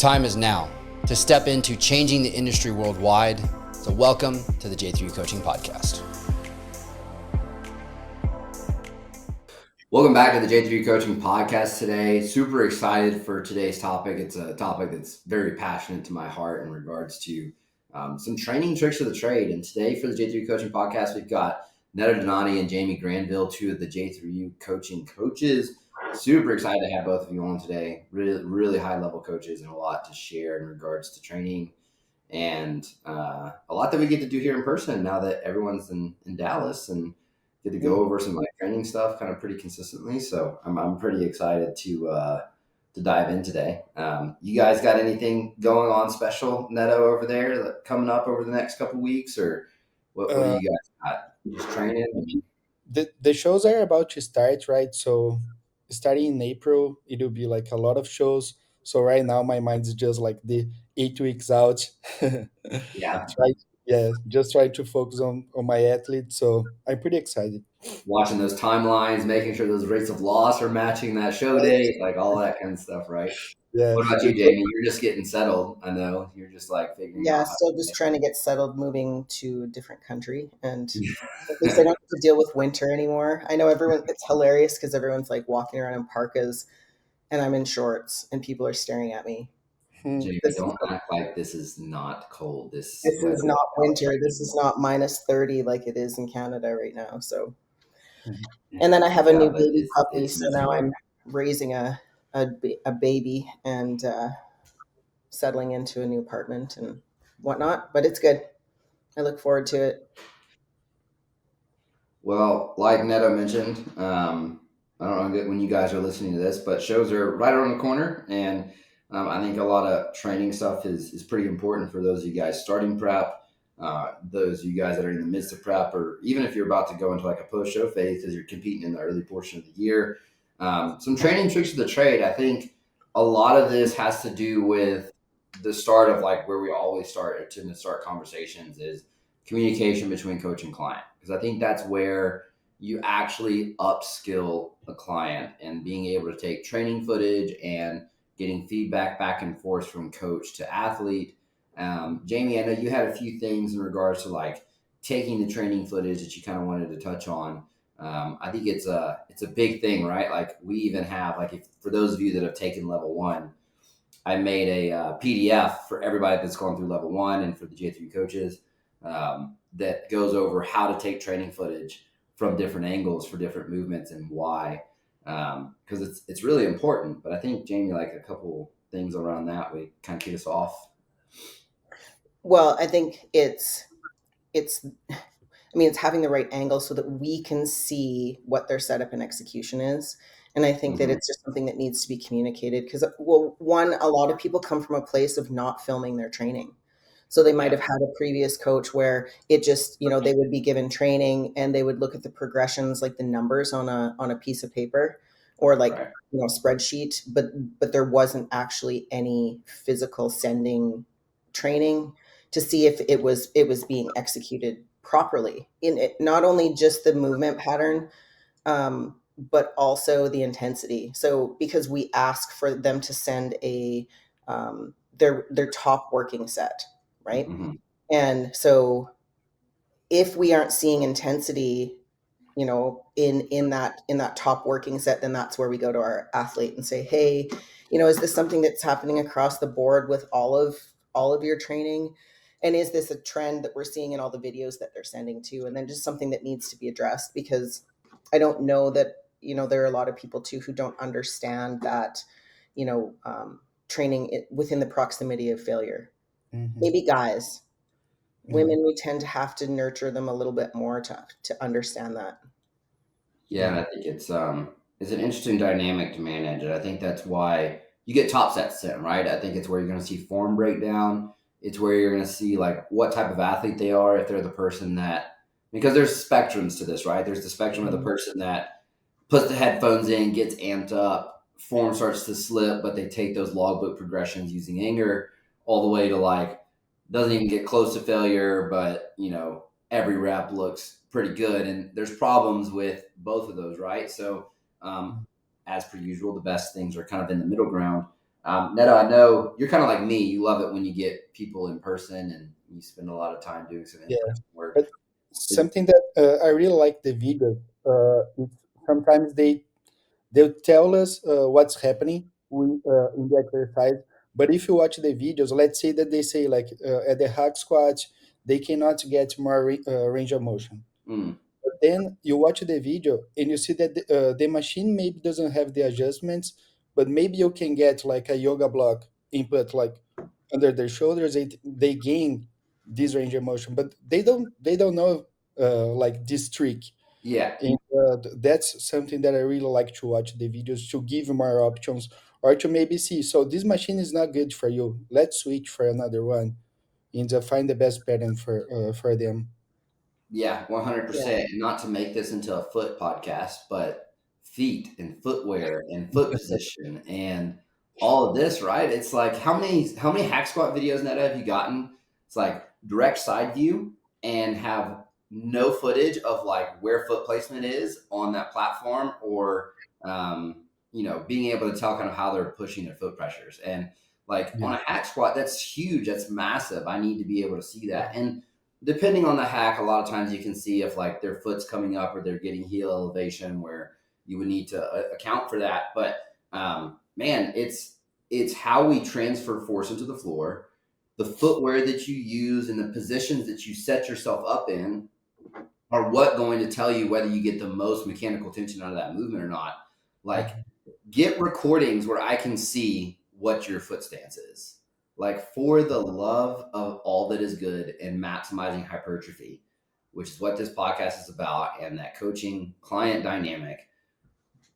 time is now to step into changing the industry worldwide. So welcome to the J3U Coaching Podcast. Welcome back to the J3U Coaching Podcast today. Super excited for today's topic. It's a topic that's very passionate to my heart in regards to some training tricks of the trade. And today for the J3U Coaching Podcast, we've got Neto and Jamie Granville, two of the J3U coaching coaches. Super excited to have both of you on today. Really high level coaches and a lot to share in regards to training and a lot that we get to do here in person now that everyone's in Dallas and get to go over some training stuff kind of pretty consistently. So I'm pretty excited to dive in today. You guys got anything going on special, Neto, over there coming up over the next couple weeks, or what do you guys got? Just training? The shows are about to start, right? So starting in April, it will be like a lot of shows. So right now my mind is just like the 8 weeks out. Yeah. Just try to focus on my athletes. So I'm pretty excited. Watching those timelines, making sure those rates of loss are matching that show date, like all that kind of stuff, right? Yeah. What about you, Jamie? You're just getting settled. I know you're just like figuring out. Still just trying to get settled, moving to a different country, and at least I don't have to deal with winter anymore. I know it's hilarious because everyone's like walking around in parkas, and I'm in shorts, and people are staring at me. Jamie, don't act like this is not cold. This is not winter. This is not minus 30 like it is in Canada right now. So, and then I have a new baby puppy, so now I'm raising a baby and settling into a new apartment and whatnot. But it's good. I look forward to it. Well, like Neto mentioned, I don't know when you guys are listening to this, but shows are right around the corner, and I think a lot of training stuff is pretty important for those of you guys starting prep, those of you guys that are in the midst of prep, or even if you're about to go into like a post-show phase because you're competing in the early portion of the year. Some training tricks of the trade. I think a lot of this has to do with the start of like where we always start to start conversations is communication between coach and client, because I think that's where you actually upskill a client and being able to take training footage and getting feedback back and forth from coach to athlete. Jamie, I know you had a few things in regards to like taking the training footage that you kind of wanted to touch on. I think it's a big thing, right? Like we even have for those of you that have taken level 1, I made a PDF for everybody that's gone through level 1 and for the J3 coaches that goes over how to take training footage from different angles for different movements and why. Because it's really important. But I think, Jamie, like a couple things around that we kind of kick us off. Well, I think it's having the right angle so that we can see what their setup and execution is. And I think that it's just something that needs to be communicated because, well, one, a lot of people come from a place of not filming their training. So they might have had a previous coach where it just, they would be given training and they would look at the progressions, like the numbers on a piece of paper or spreadsheet, but there wasn't actually any physical sending training to see if it was being executed properly in it, not only just the movement pattern, but also the intensity. So because we ask for them to send their top working set, right? Mm-hmm. And so if we aren't seeing intensity, in that top working set, then that's where we go to our athlete and say, hey, is this something that's happening across the board with all of your training? And is this a trend that we're seeing in all the videos that they're sending to? And then just something that needs to be addressed, because I don't know that, there are a lot of people too who don't understand that, training within the proximity of failure. Mm-hmm. Maybe guys, women, we tend to have to nurture them a little bit more to understand that. Yeah, I think it's an interesting dynamic to manage. And I think that's why you get top sets sent, right? I think it's where you're going to see form breakdown. It's where you're going to see like what type of athlete they are, if they're the person that, because there's spectrums to this, right? There's the spectrum of the person that puts the headphones in, gets amped up, form starts to slip, but they take those logbook progressions using anger all the way to like, doesn't even get close to failure, but every rep looks pretty good. And there's problems with both of those, right? So as per usual, the best things are kind of in the middle ground. Neto, I know you're kind of like me. You love it when you get people in person and you spend a lot of time doing some in Yeah, person work. but something that I really like the video. It's sometimes they'll tell us what's happening in the exercise. But if you watch the videos, let's say that they say like at the hack squat they cannot get more range of motion. Mm, But then you watch the video and you see that the machine maybe doesn't have the adjustments, but maybe you can get like a yoga block input like under their shoulders. They gain this range of motion, but they don't know like this trick. yeah, And that's something that I really like to watch the videos to give more options or to maybe see. So this machine is not good for you. Let's switch for another one and find the best pattern for them. yeah, Yeah. 100%. Not to make this into a foot podcast, but feet and footwear and foot position and all of this, right? It's like how many hack squat videos Netta have you gotten? It's like direct side view and have no footage of like where foot placement is on that platform or being able to tell kind of how they're pushing their foot pressures. And like Yeah. on a hack squat, that's huge. That's massive. I need to be able to see that. And depending on the hack, a lot of times you can see if like their foot's coming up or they're getting heel elevation where you would need to account for that. But man, it's how we transfer force into the floor, the footwear that you use, and the positions that you set yourself up in are what going to tell you whether you get the most mechanical tension out of that movement or not. Like Mhm. get recordings where I can see what your foot stance is. Like for the love of all that is good and maximizing hypertrophy, which is what this podcast is about, and that coaching client dynamic,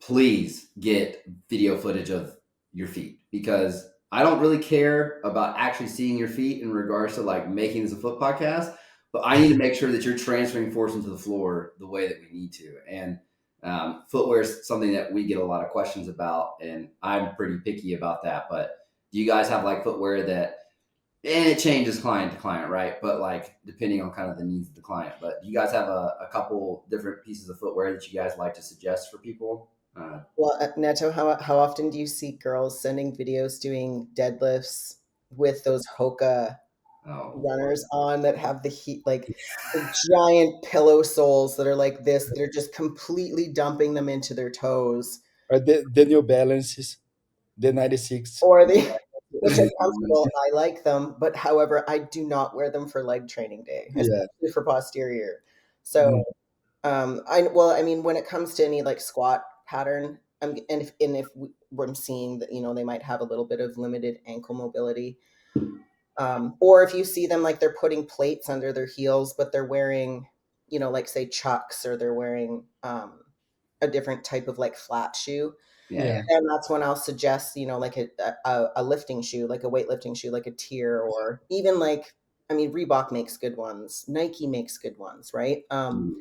please get video footage of your feet because I don't really care about actually seeing your feet in regards to like making this a foot podcast, but I need to make sure that you're transferring force into the floor the way that we need to. And footwear is something that we get a lot of questions about, and I'm pretty picky about that. But do you guys have like footwear that, and it changes client to client, right? But like depending on kind of the needs of the client. But do you guys have a couple different pieces of footwear that you guys like to suggest for people? Well, Neto, how often do you see girls sending videos doing deadlifts with those Hoka Oh, Lord. runners on that have the heat, like the giant pillow soles that are like this, that are just completely dumping them into their toes, Or the New Balances, the 96. or the which are comfortable. I like them, but however, I do not wear them for leg training day, Yeah. especially for posterior. So, Mm, I mean, when it comes to any like squat pattern, and if I'm seeing that, they might have a little bit of limited ankle mobility. Or if you see them like they're putting plates under their heels, but they're wearing, like say chucks, or they're wearing a different type of like flat shoe, Yeah, yeah. yeah. then that's when I'll suggest, like a lifting shoe, like a weightlifting shoe, like a tier, or even like, I mean, Reebok makes good ones, Nike makes good ones, right? Mm,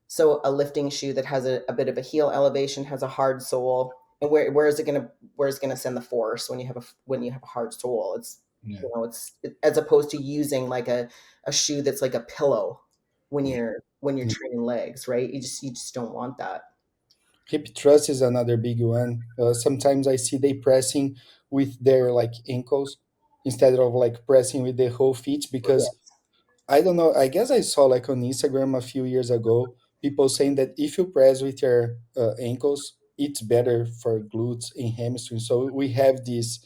So a lifting shoe that has a bit of a heel elevation, has a hard sole, and where is it gonna send the force when you have a hard sole? It's Yeah. as opposed to using like a shoe that's like a pillow when yeah. you're Mm. training legs, right? You just don't want that. Hip thrust is another big one. Sometimes I see they pressing with their like ankles instead of like pressing with the whole feet because Yeah. I don't know. I guess I saw like on Instagram a few years ago people saying that if you press with your ankles, it's better for glutes and hamstrings. So we have this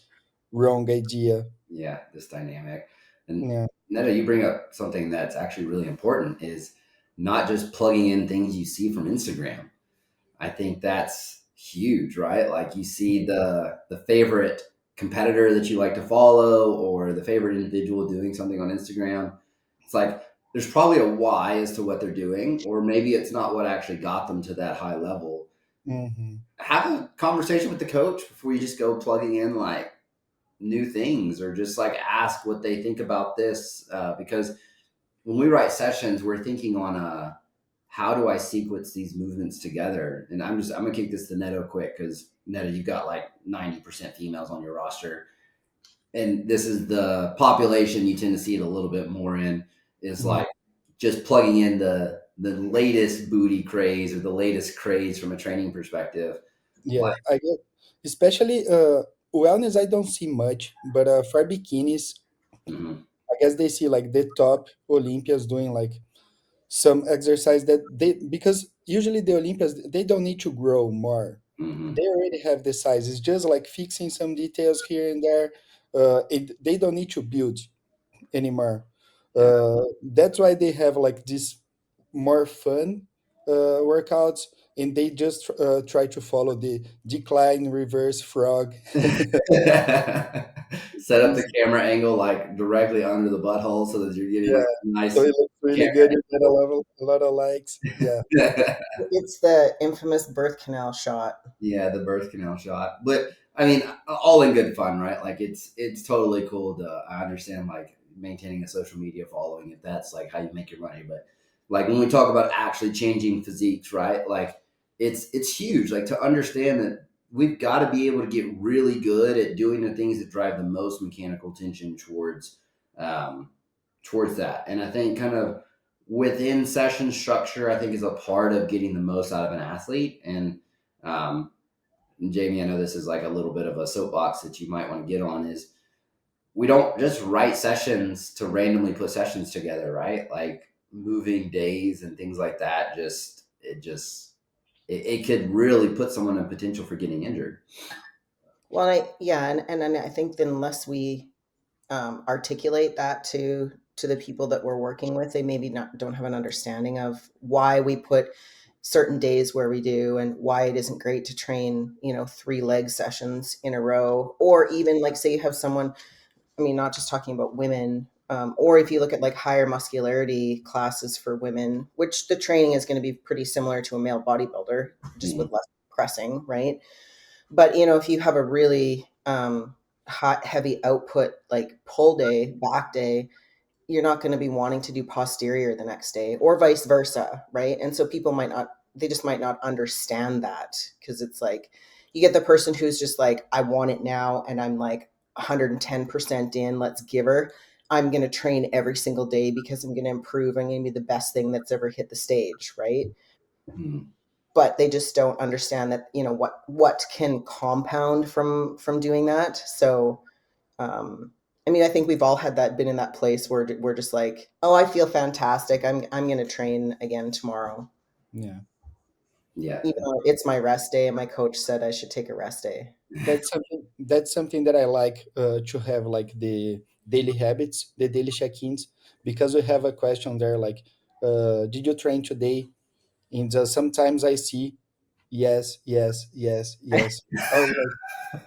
wrong idea. Yeah, this dynamic. And Yeah. Netta, you bring up something that's actually really important is not just plugging in things you see from Instagram. I think that's huge, right? Like you see the favorite competitor that you like to follow or the favorite individual doing something on Instagram. It's like there's probably a why as to what they're doing, or maybe it's not what actually got them to that high level. Hmm. Have a conversation with the coach before you just go plugging in like new things or just like ask what they think about this because when we write sessions we're thinking on how do I sequence these movements together, and I'm gonna kick this to Neto quick because Neto, you've got like 90% females on your roster, and this is the population you tend to see it a little bit more in is Yeah. like just plugging in the latest booty craze or the latest craze from a training perspective. Yeah, Like I get, especially wellness, I don't see much, but for bikinis, Hmm. I guess they see like the top Olympians doing like some exercise that they, because usually the Olympians, they don't need to grow more. Hmm. They already have the size. It's just like fixing some details here and there. They don't need to build anymore. Yeah. That's why they have like this more fun workouts, and they just try to follow the decline, reverse, frog. Set up the This- camera angle like directly under the butthole so that you're getting yeah, like a so nice it looks really good. You get a lot of likes. Yeah, camera. It's the infamous birth canal shot. Yeah, the birth canal shot. But I mean, all in good fun, right? Like it's totally cool to I understand like maintaining a social media following if that's like how you make your money. But like when we talk about actually changing physiques, right? Like it's huge. Like to understand that we've got to be able to get really good at doing the things that drive the most mechanical tension um, towards that. And I think kind of within session structure, I think is a part of getting the most out of an athlete. Um, Jamie, I know this is like a little bit of a soapbox that you might want to get on is we don't just write sessions to randomly put sessions together, right? Like moving days and things like that. It could really put someone in potential for getting injured. Well, and I think that unless we articulate that to the people that we're working with, they maybe not don't have an understanding of why we put certain days where we do and why it isn't great to train, 3 leg sessions in a row, or even like say you have someone, I mean, not just talking about women, or if you look at like higher muscularity classes for women, which the training is going to be pretty similar to a male bodybuilder, just Mhm. with less pressing, right? But if you have a really hot, heavy output like pull day, back day, you're not going to be wanting to do posterior the next day, or vice versa, right? And so people might not, they just might not understand that, because it's like you get the person who's just like, I want it now, and I'm like 110% in, let's give her. I'm going to train every single day because I'm going to improve. I'm going to be the best thing that's ever hit the stage, right? Mhm. But they just don't understand that what can compound from doing that. So um I mean, I think we've all had that, been in that place where we're just like, oh, I feel fantastic, I'm going to train again tomorrow, yeah. Yeah. even though it's my rest day and my coach said I should take a rest day. That's something that I like to have like the daily habits, the daily check-ins, because we have a question there like, did you train today? And sometimes I see yes, yes, yes, yes. I was like,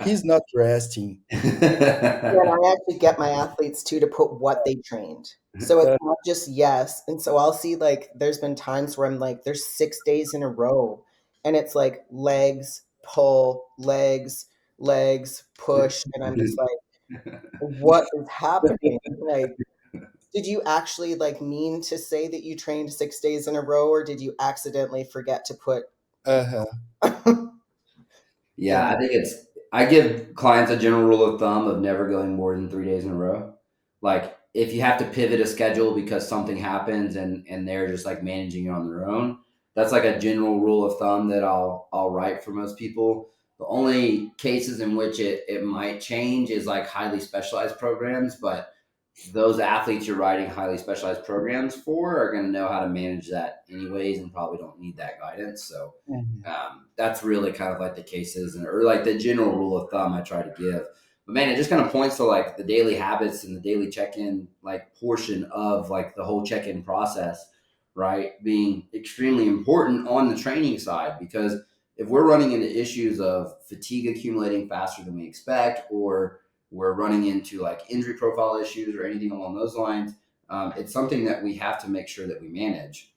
he's not resting. Yeah, and I actually get my athletes too to put what they trained. So it's Uh, not just yes. And so I'll see, like, there's been times where I'm like, there's 6 days in a row, and it's like legs, pull, legs, push. And I'm just like, what is happening? Like, did you actually like mean to say that you trained 6 days in a row, or did you accidentally forget to put uh-huh. Yeah, in? I think I give clients a general rule of thumb of never going more than 3 days in a row. Like if you have to pivot a schedule because something happens and they're just like managing it on their own, that's like a general rule of thumb that I'll write for most people. The only cases in which it might change is like highly specialized programs, but those athletes you're writing highly specialized programs for are going to know how to manage that anyways and probably don't need that guidance. So Mhm. that's really kind of like the cases or like the general rule of thumb I try to give. But man, it just kind of points to like the daily habits and the daily check-in like portion of like the whole check-in process, right? Being extremely important on the training side because if we're running into issues of fatigue accumulating faster than we expect or we're running into like injury profile issues or anything along those lines, it's something that we have to make sure that we manage.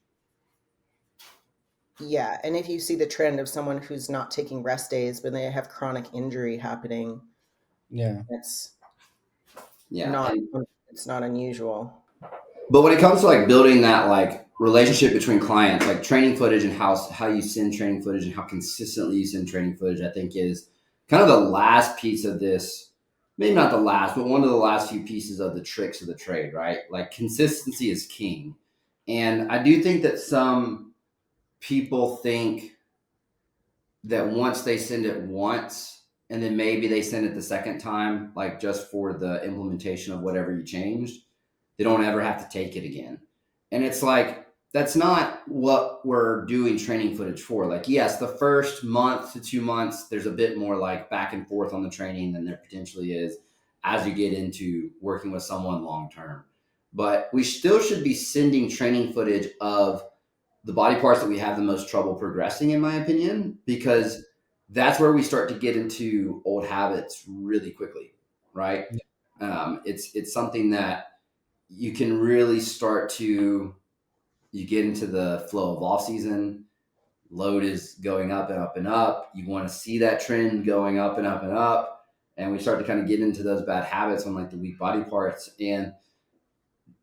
Yeah, and if you see the trend of someone who's not taking rest days, but they have chronic injury happening, Yeah. it's Yeah. not And it's not unusual. but when it comes to like building that like relationship between clients, like training footage and how you send training footage and how consistently you send training footage, I think is kind of the last piece of this. Maybe not the last, but one of the last few pieces of the tricks of the trade, right? Like consistency is king. And I do think that some people think that once they send it once, and then maybe they send it the second time, like just for the implementation of whatever you changed, they don't ever have to take it again. And it's like, that's not what we're doing training footage for. Like, yes, the first month to 2 months, there's a bit more like back and forth on the training than there potentially is as you get into working with someone long term. But we still should be sending training footage of the body parts that we have the most trouble progressing, in my opinion, because that's where we start to get into old habits really quickly, right? It's something that you can really start to, you get into the flow of off season, load is going up and up and up. You want to see that trend going up and up and up. And we start to kind of get into those bad habits on like the weak body parts. And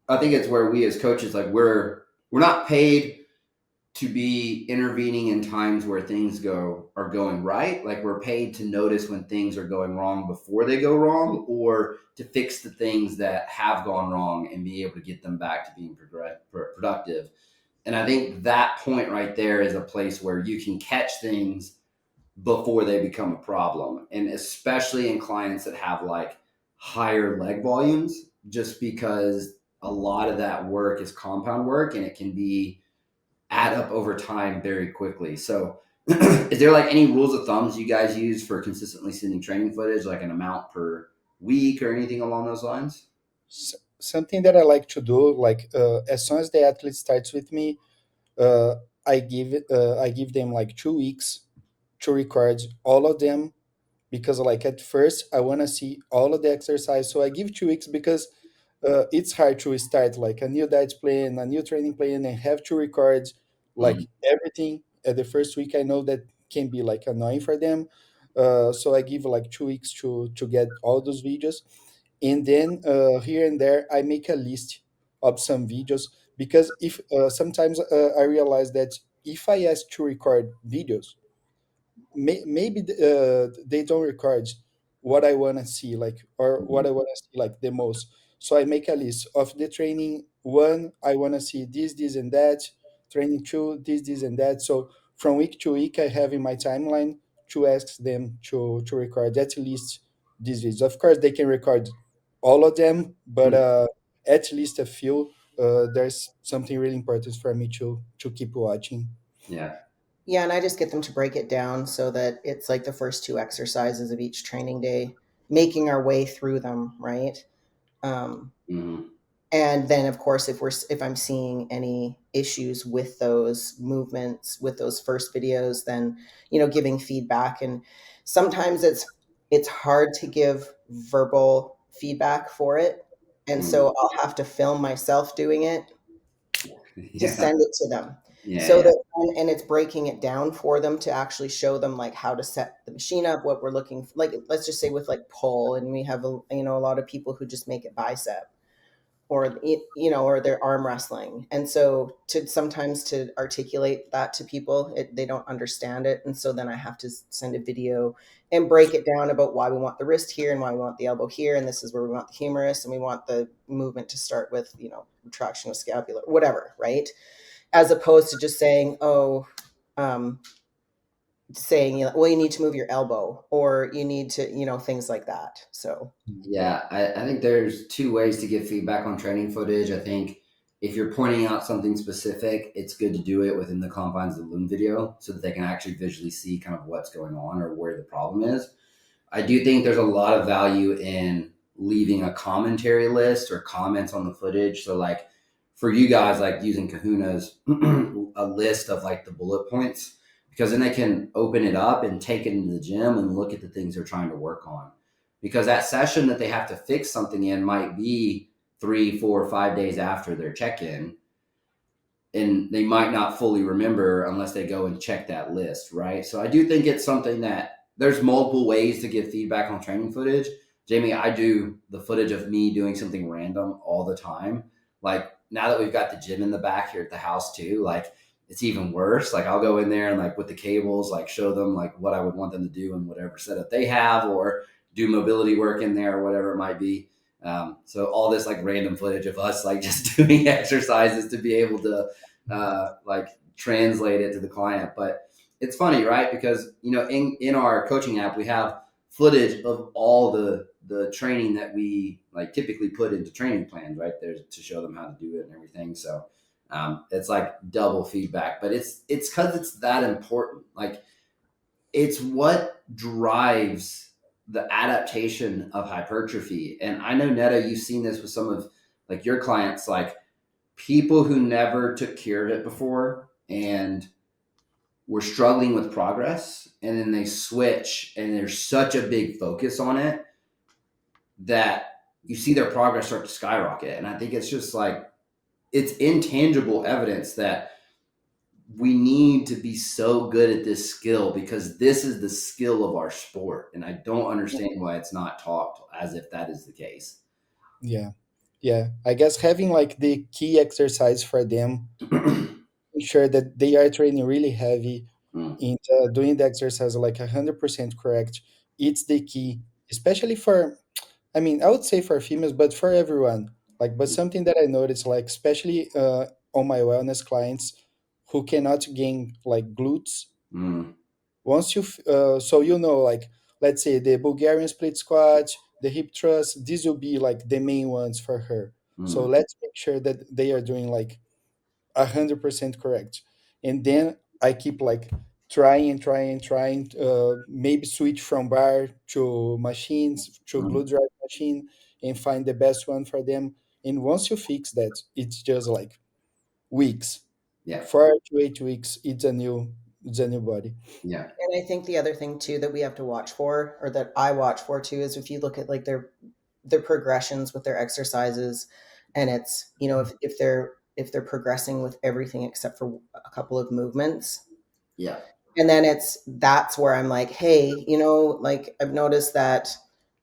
I think it's where we as coaches, like we're not paid to be intervening in times where things are going right. Like we're paid to notice when things are going wrong before they go wrong, or to fix the things that have gone wrong and be able to get them back to being productive. And I think that point right there is a place where you can catch things before they become a problem. And especially in clients that have like higher leg volumes, just because a lot of that work is compound work and it can be add up over time very quickly. So is there like any rules of thumbs you guys use for consistently sending training footage, like an amount per week or anything along those lines? Something that I like to do, like as soon as the athlete starts with me, uh, I give them like 2 weeks to record all of them, because like at first I want to see all of the exercise. So I give 2 weeks because it's hard to start like a new diet plan, a new training plan, and have to record Mm-hmm. like everything at the first week. I know that can be like annoying for them. So I give like 2 weeks to get all those videos, and then here and there I make a list of some videos, because if sometimes I realize that if I ask to record videos, maybe they don't record what I want to see, like, or what I want to see like the most. So I make a list of the training one. I want to see this, and that. Training two, this, and that. So from week to week, I have in my timeline to ask them to record at least these videos. Of course, they can record all of them, but at least a few. There's something really important for me to keep watching. Yeah. Yeah, and I just get them to break it down so that it's like the first two exercises of each training day, making our way through them, right? Um, Mm-hmm. and then of course if I'm seeing any issues with those movements with those first videos, then giving feedback. And sometimes it's hard to give verbal feedback for it, and Mm-hmm. so I'll have to film myself doing it to Yeah. send it to them, Yeah. so Yeah. that and it's breaking it down for them to actually show them like how to set the machine up, what we're looking for. Like let's just say with like pull, and we have a lot of people who just make it bicep, or or their arm wrestling. And so to sometimes to articulate that to people, they don't understand it, and so then I have to send a video and break it down about why we want the wrist here and why we want the elbow here, and this is where we want the humerus, and we want the movement to start with retraction of scapula, whatever, right? As opposed to just saying, um, saying, well, you need to move your elbow, or you need to, things like that. So Yeah, I think there's two ways to give feedback on training footage. I think if you're pointing out something specific, it's good to do it within the confines of the Loom video so that they can actually visually see kind of what's going on or where the problem is. I do think there's a lot of value in leaving a commentary list or comments on the footage. So like for you guys, like using Kahuna's a list of like the bullet points, because then they can open it up and take it into the gym and look at the things they're trying to work on. Because that session that they have to fix something in might be 3, 4, 5 days after their check-in, and they might not fully remember unless they go and check that list, right? So I do think it's something that there's multiple ways to give feedback on training footage. Jamie, I do the footage of me doing something random all the time. Like now that we've got the gym in the back here at the house too, like it's even worse. Like I'll go in there and like with the cables, like show them like what I would want them to do and whatever setup they have, or do mobility work in there or whatever it might be. So all this like random footage of us like just doing exercises to be able to like translate it to the client. But it's funny, right? Because in our coaching app we have footage of all the training that we like typically put into training plans, right? There's to show them how to do it and everything. So it's like double feedback, but it's because it's that important. Like it's what drives the adaptation of hypertrophy. And I know Neto, you've seen this with some of like your clients, like people who never took care of it before and were struggling with progress, and then they switch and there's such a big focus on it that you see their progress start to skyrocket. And I think it's just like it's intangible evidence that we need to be so good at this skill because this is the skill of our sport. And I don't understand why it's not talked as if that is the case. Yeah. Yeah. I guess having like the key exercise for them, ensure that they are training really heavy Mm, and doing the exercise like 100% correct. It's the key, especially for, I mean, I would say for females, but for everyone. Like, but something that I noticed, like, especially on my wellness clients who cannot gain like glutes, mm, once so you know, like, let's say the Bulgarian split squat, the hip thrust, these will be like the main ones for her. So mm, let's make sure that they are doing like 100% correct, and then I keep like trying and trying and trying, maybe switch from bar to machines to mm. glue drive machine and find the best one for them. And once you fix that, it's just like weeks, Yeah. 4 to 8 weeks, it's a new body. Yeah. And I think the other thing too that we have to watch for, or that I watch for too, is if you look at like their progressions with their exercises, and it's, you know, if they're progressing with everything except for a couple of movements, Yeah. and then that's where I'm like, hey, you know, like I've noticed that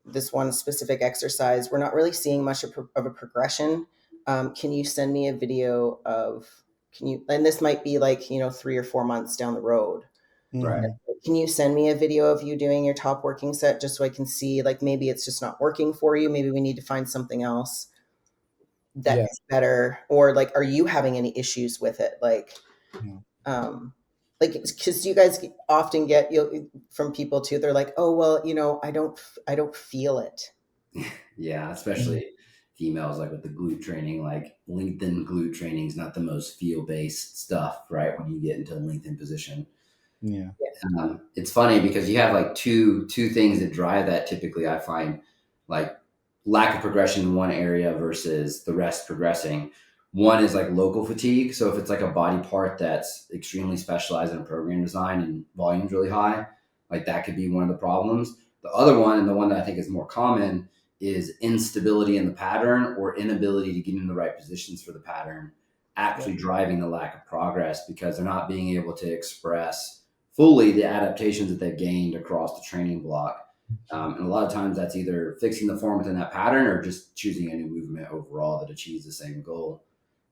this one specific exercise, we're not really seeing much of a progression. Can you send me a video of, can you, and this might be like, you know, 3 or 4 months down the road. Right. Hmm. Can you send me a video of you doing your top working set just so I can see, like, maybe it's just not working for you. Maybe we need to find something else Yeah. that's better. Or like, are you having any issues with it? Yeah. Um, because you guys often get, from people too, they're like, oh, well, you know, I don't feel it. Yeah. Mhm. Especially females, like with the glute training, like lengthened glute training is not the most feel based stuff, right? When you get into a lengthened position. Yeah. It's funny because you have like two things that drive that typically. I find like lack of progression in one area versus the rest progressing. One is like local fatigue. So if it's like a body part that's extremely specialized in program design and volume's really high, like that could be one of the problems. The other one, and the one that I think is more common, is instability in the pattern or inability to get in the right positions for the pattern, Yeah. actually driving the lack of progress because they're not being able to express fully the adaptations that they've gained across the training block. And a lot of times that's either fixing the form within that pattern or just choosing a new movement overall that achieves the same goal.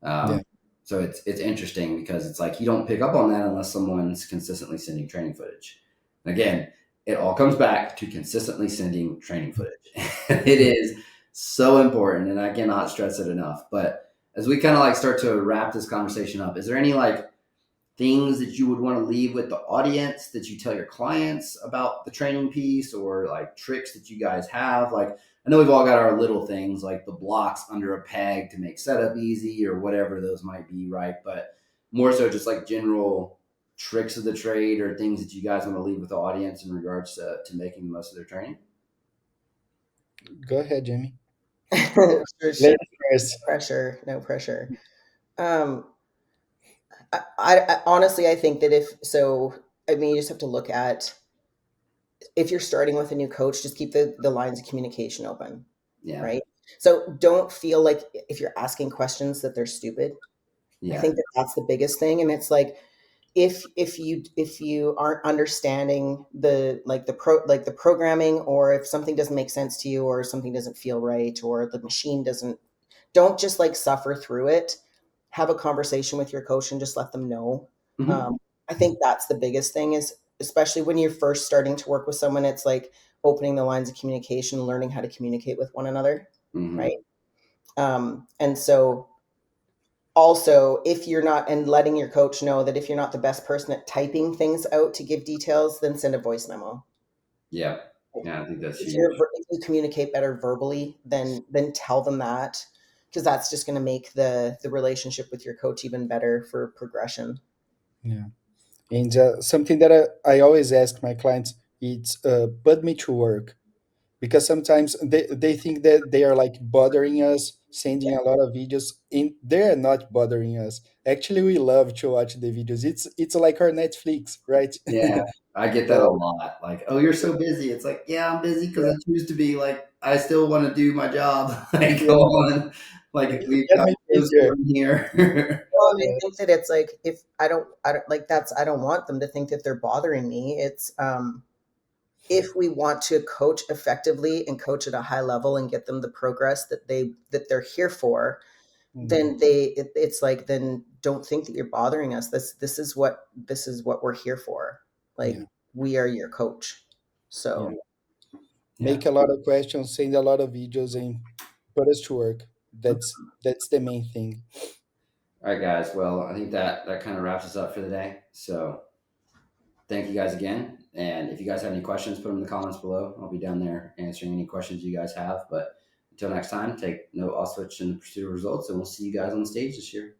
Um, Yeah. so it's interesting because it's like you don't pick up on that unless someone's consistently sending training footage. And again, it all comes back to consistently sending training footage. It is so important, and I cannot stress it enough. But as we kind of like start to wrap this conversation up, is there any like things that you would want to leave with the audience that you tell your clients about the training piece, or like tricks that you guys have? Like, I know we've all got our little things like the blocks under a peg to make setup easy or whatever those might be, right? But more so just like general tricks of the trade or things that you guys want to leave with the audience in regards to making the most of their training. Go ahead, Jamie. For sure. Ladies first. Pressure, no pressure. Um, I honestly, I think that if so, I mean, you just have to look at, if you're starting with a new coach, just keep the lines of communication open, Yeah. right? So don't feel like if you're asking questions that they're stupid. I Yeah. think that that's the biggest thing. And it's like, if you aren't understanding the programming, or if something doesn't make sense to you, or something doesn't feel right, or the machine doesn't, don't just like suffer through it. Have a conversation with your coach and just let them know. Hmm. um, I think that's the biggest thing, is especially when you're first starting to work with someone, it's like opening the lines of communication, learning how to communicate with one another, Hmm. right? And so also, if you're not, and letting your coach know that if you're not the best person at typing things out to give details, then send a voice memo. Yeah. Yeah, I think that's If huge. if you communicate better verbally, then tell them that, because that's just going to make the relationship with your coach even better for progression. Yeah. And something that I always ask my clients, it's put me to work, because sometimes they think that they are like bothering us, sending a lot of videos, and they're not bothering us. Actually, we love to watch the videos. It's like our Netflix, right? Yeah, I get that a lot. Like, oh, you're so busy. It's like, yeah, I'm busy because Yeah, I choose to be. Like, I still want to do my job. Like, yeah, go on. Like, we've that got makes those easier. going here. Well, and I Yeah, think that it's like, if I don't like that's I don't want them to think that they're bothering me. It's if we want to coach effectively and coach at a high level and get them the progress that they're here for, mhm, then it's like, then don't think that you're bothering us. This is what we're here for. yeah, Like, we are your coach. Yeah, So yeah. make a lot of questions, send a lot of videos, and put us to work. That's the main thing. All right, guys. Well, I think that kind of wraps us up for the day. So, thank you guys again. And if you guys have any questions, put them in the comments below. I'll be down there answering any questions you guys have. But until next time, take note, I'll switch in the pursuit of results, and we'll see you guys on the stage this year.